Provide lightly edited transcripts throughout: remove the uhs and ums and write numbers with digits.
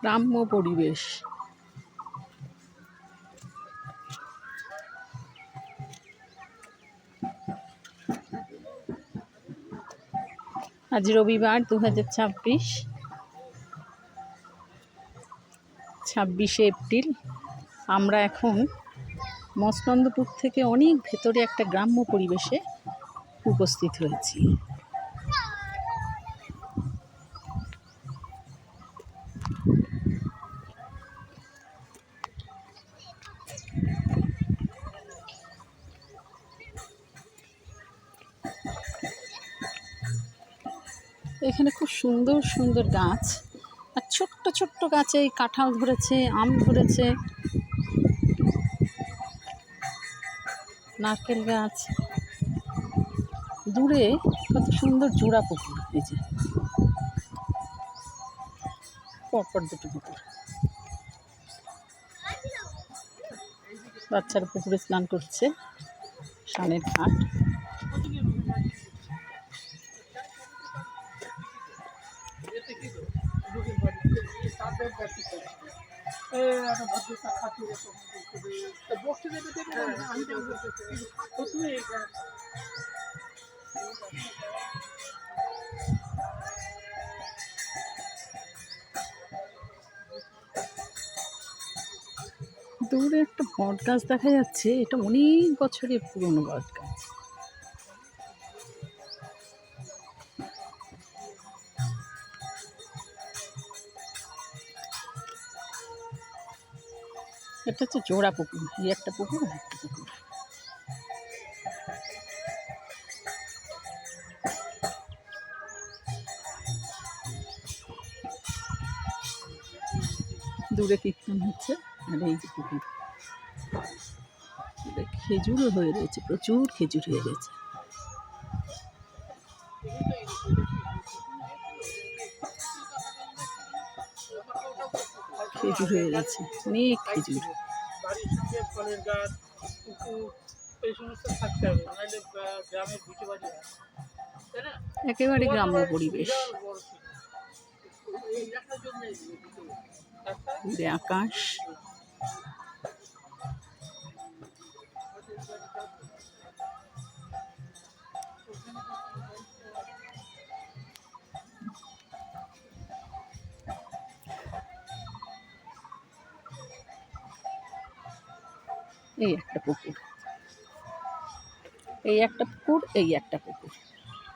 গ্রাম্য পরিবেশ। আজ রবিবার 2026, 26শে এপ্রিল। আমরা এখন মসনন্দপুর থেকে অনেক ভেতরে একটা গ্রাম্য পরিবেশে উপস্থিত হয়েছি। এখানে খুব সুন্দর সুন্দর গাছ, আর ছোট্ট ছোট্ট গাছে কাঁঠাল ধরেছে, আম ধরেছে, নারকেল গাছ। দূরে কত সুন্দর জোড়া পুকুর, এই যে পরপর দুটো পুকুর। বাচ্চারা পুকুরে স্নান করছে, স্নানের ঘাট। দূরে একটা বট গাছ দেখা যাচ্ছে, এটা অনেক বছরের পুরনো বট গাছ। এটা হচ্ছে জোড়া পুকুর, এই একটা পুকুর আর একটা পুকুর। দূরে কীর্তন হচ্ছে, আর এই যে পুকুর। খেজুরও হয়ে রয়েছে, প্রচুর খেজুর হয়ে রয়েছে। খেজুর হয়ে গেছে, অনেক খেজুর। একেবারে গ্রাম্য পরিবেশ। আকাশ, এই একটা পুকুর, এই একটা পুকুর, এই একটা পুকুর।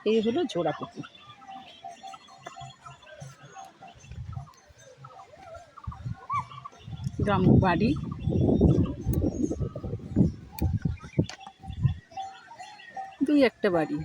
এই হলো জোড়া পুকুর। গ্রাম্য বাড়ি, দুই একটা বাড়ি।